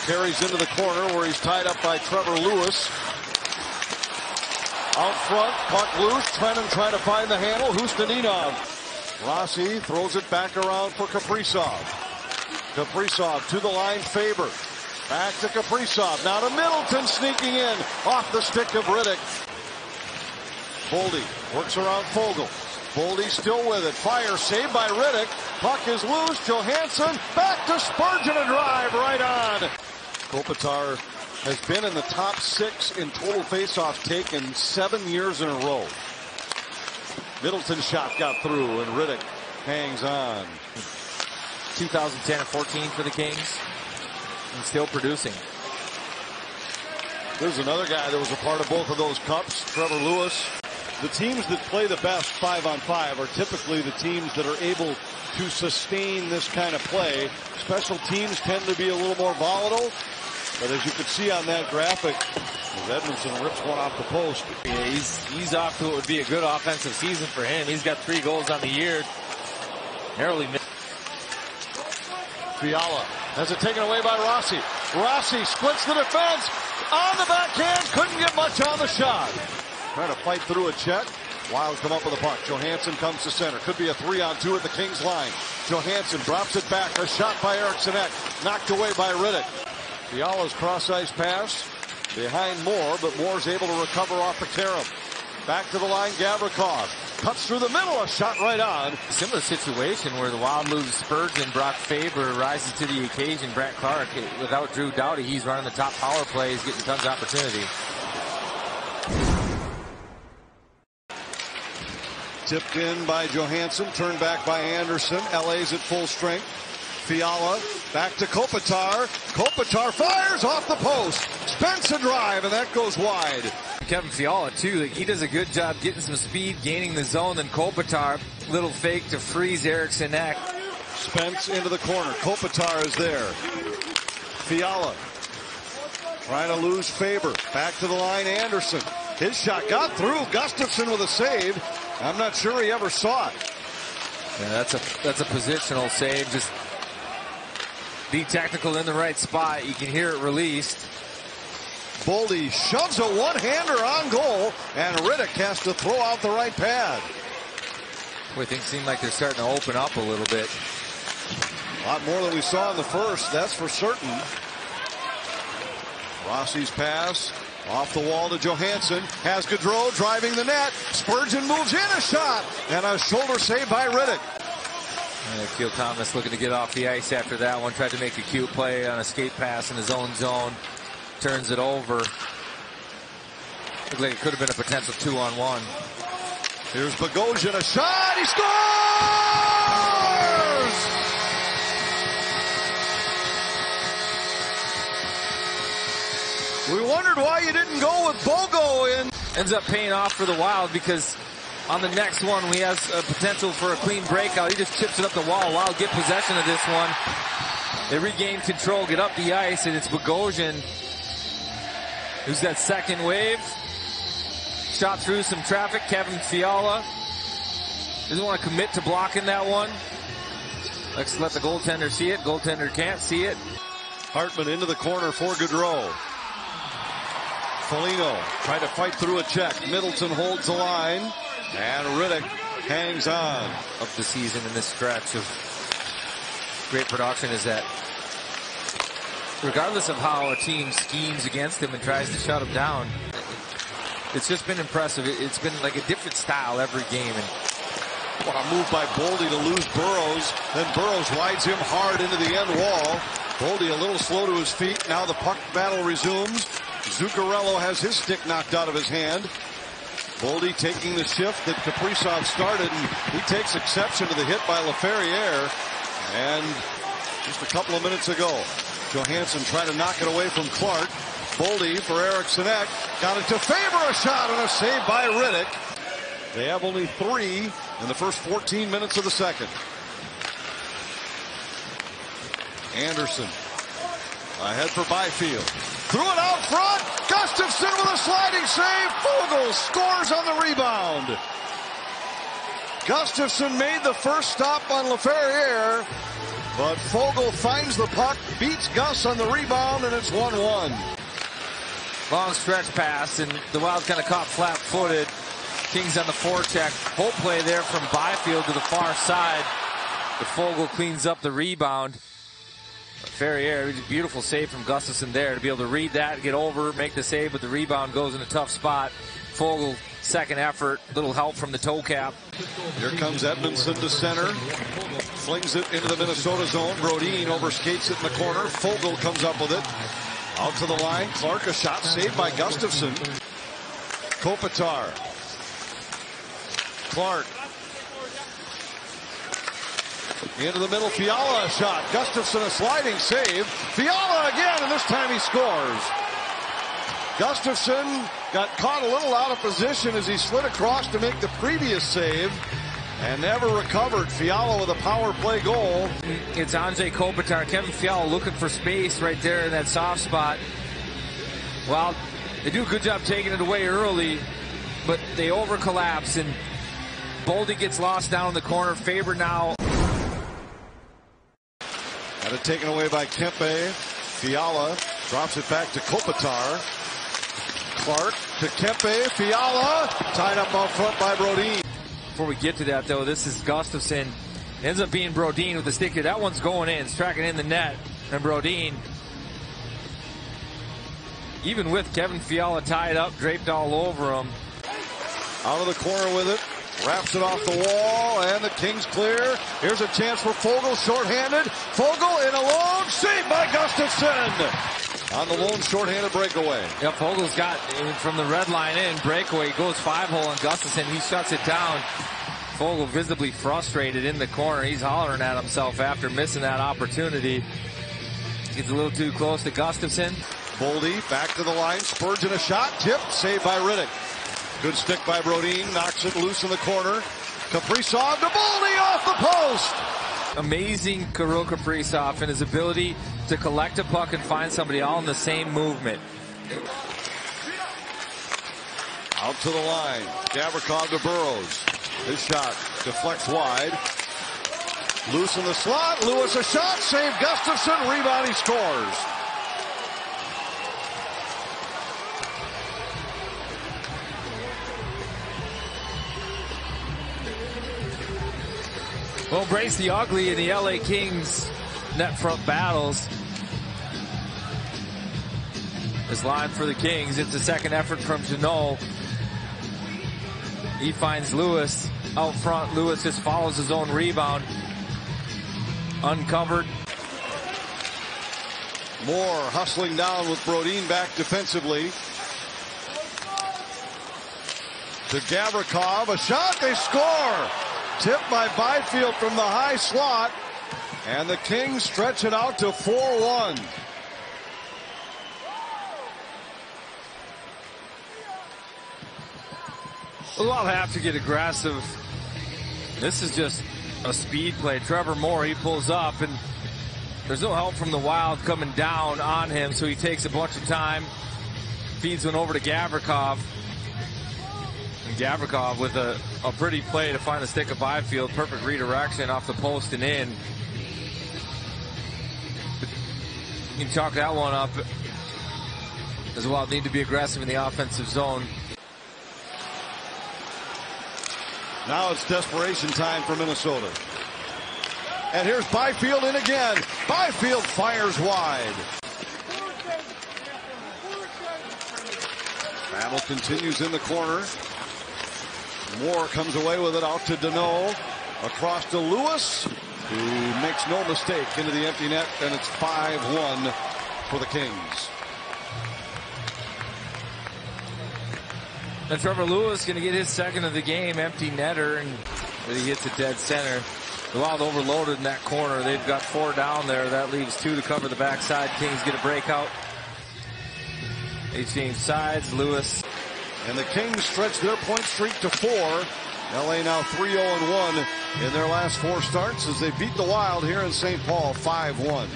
Carries into the corner where he's tied up by Trevor Lewis. Out front, puck loose. Trennan trying to find the handle. Hustaninov. Rossi throws it back around for Kaprizov. Kaprizov to the line, Faber. Back to Kaprizov. Now to Middleton sneaking in off the stick of Rittich. Boldy works around Fogel. Boldy still with it. Fire saved by Rittich. Puck is loose. Johansson back to Spurgeon, a drive right on. Kopitár has been in the top 6 in total faceoffs taken 7 years in a row. Middleton's shot got through and Rittich hangs on. 2010 and 14 for the Kings and still producing. There's another guy that was a part of both of those cups, Trevor Lewis. The teams that play the best 5-on-5 are typically the teams that are able to sustain this kind of play. Special teams tend to be a little more volatile, but as you can see on that graphic, as Edmondson rips one off the post. Yeah, he's off to what would be a good offensive season for him. He's got 3 goals on the year. Narrowly missed. Fiala has it taken away by Rossi. Rossi splits the defense on the backhand, couldn't get much on the shot. Trying to fight through a check. Wild come up with a puck. Johansson comes to center. Could be a 3-on-2 at the Kings line. Johansson drops it back. A shot by Eriksson Ek. Knocked away by Riddick. Fiala's cross-ice pass behind Moore, but Moore's able to recover off the carom. Back to the line, Gavrakov. Cuts through the middle, a shot right on. Similar situation where the Wild lose Spurgeon, Brock Faber rises to the occasion. Brett Clark, without Drew Doughty, he's running the top power plays, getting tons of opportunity. Tipped in by Johansson, turned back by Anderson. LA's at full strength. Fiala back to Kopitár. Kopitár fires off the post. Spence a drive, and that goes wide. Kevin Fiala, too, he does a good job getting some speed, gaining the zone. Then Kopitár, little fake to freeze Eriksson Ek. Spence into the corner. Kopitár is there. Fiala trying to lose Faber. Back to the line, Anderson. His shot got through. Gustafsson with a save. I'm not sure he ever saw it. Yeah, that's a positional save. Just be technical in the right spot. You can hear it released. Boldy shoves a one-hander on goal, and Riddick has to throw out the right pad. Boy, things seem like they're starting to open up a little bit. A lot more than we saw in the first, that's for certain. Rossi's pass off the wall to Johansson. Has Godro driving the net. Spurgeon moves in, a shot, and a shoulder save by Riddick. Keel Thomas looking to get off the ice after that one. Tried to make a cute play on a skate pass in his own zone. Turns it over. Looked like it could have been a potential 2-on-1. Here's Bogosyain, a shot, he scores! We wondered why you didn't go with Bogo in. Ends up paying off for the Wild because on the next one he has a potential for a clean breakout. He just chips it up the wall. Wild get possession of this one. They regain control, get up the ice, and it's Bogosyain who's that second wave. Shot through some traffic. Kevin Fiala doesn't want to commit to blocking that one. Let's let the goaltender see it. Goaltender can't see it. Hartman into the corner for Godro. Foligno trying to fight through a check. Middleton holds the line, and Riddick hangs on. Of the season in this stretch of great production is that regardless of how a team schemes against him and tries to shut him down, it's just been impressive. It's been like a different style every game. And what a move by Boldy to lose Burrows. Then Burrows rides him hard into the end wall. Boldy a little slow to his feet. Now the puck battle resumes. Zuccarello has his stick knocked out of his hand. Boldy taking the shift that Kaprizov started, and he takes exception to the hit by Lafferriere. And just a couple of minutes ago, Johansson trying to knock it away from Clark. Boldy for Eriksson Ek. Got it to Faber, a shot and a save by Riddick. They have only 3 in the first 14 minutes of the second. Anderson ahead for Bayfield. Threw it out front. Gustafsson with a sliding save. Fogel scores on the rebound. Gustafsson made the first stop on Lafferriere, But Fogel finds the puck, beats Gus on the rebound, and it's 1-1. Long stretch pass, and the Wild kind of caught flat-footed. Kings on the forecheck. Full play there from Bayfield to the far side. But Fogel cleans up the rebound. Ferrier, beautiful save from Gustafsson there to be able to read that, get over, make the save, but the rebound goes in a tough spot. Fogel, second effort, little help from the toe cap. Here comes Edmondson to center. Flings it into the Minnesota zone. Brodin overskates it in the corner. Fogel comes up with it. Out to the line. Clark, a shot saved by Gustafsson. Kopitár. Clark. Into the middle, Fiala a shot. Gustafsson a sliding save. Fiala again, and this time he scores. Gustafsson got caught a little out of position as he slid across to make the previous save and never recovered. Fiala with a power play goal. It's Anze Kopitár. Kevin Fiala looking for space right there in that soft spot. Well, they do a good job taking it away early, but they over collapse, and Boldy gets lost down in the corner. Faber now. Got it taken away by Kempe. Fiala drops it back to Kopitár. Clark to Kempe. Fiala tied up on front by Brodin. Before we get to that, though, this is Gustafsson. Ends up being Brodin with the stick here. That one's going in. It's tracking in the net. And Brodin, even with Kevin Fiala tied up, draped all over him. Out of the corner with it. Wraps it off the wall, and the Kings clear. Here's a chance for Fogel, shorthanded. Fogel in alone, saved by Gustafsson on the lone shorthanded breakaway. Yeah, Fogel's got from the red line in, breakaway, goes 5-hole on Gustafsson. He shuts it down. Fogel visibly frustrated in the corner. He's hollering at himself after missing that opportunity. Gets a little too close to Gustafsson. Boldy back to the line, Spurgeon a shot, tip, saved by Rittich. Good stick by Brodin, knocks it loose in the corner. Kaprizov to Boldy off the post. Amazing Kirill Kaprizov and his ability to collect a puck and find somebody all in the same movement. Out to the line, Gavrakov to Burrows. His shot deflects wide. Loose in the slot, Lewis a shot, save Gustafsson, rebound, he scores. Well, brace the ugly in the LA Kings net front battles. This line for the Kings. It's a second effort from Dano. He finds Lewis out front. Lewis just follows his own rebound. Uncovered. Moore hustling down with Brodin back defensively. To Gavrakov, a shot, they score! Tipped by Bayfield from the high slot, and the Kings stretch it out to 4-1. Well, I'll have to get aggressive. This is just a speed play. Trevor Moore, he pulls up, and there's no help from the Wild coming down on him, so he takes a bunch of time, feeds one over to Gavrakov. And Gavrakov with a pretty play to find the stick of Byfield. Perfect redirection off the post and in. You can chalk that one up as well. Need to be aggressive in the offensive zone. Now it's desperation time for Minnesota. And here's Byfield in again. Byfield fires wide. Battle continues in the corner. Moore comes away with it out to Dano. Across to Lewis, who makes no mistake into the empty net, and it's 5-1 for the Kings. And Trevor Lewis going to get his second of the game, empty netter, and he hits it dead center. The Wild overloaded in that corner. They've got 4 down there. That leaves 2 to cover the backside. Kings get a breakout. They change sides. Lewis. And the Kings stretch their point streak to 4. LA now 3-0-1 in their last 4 starts as they beat the Wild here in St. Paul 5-1.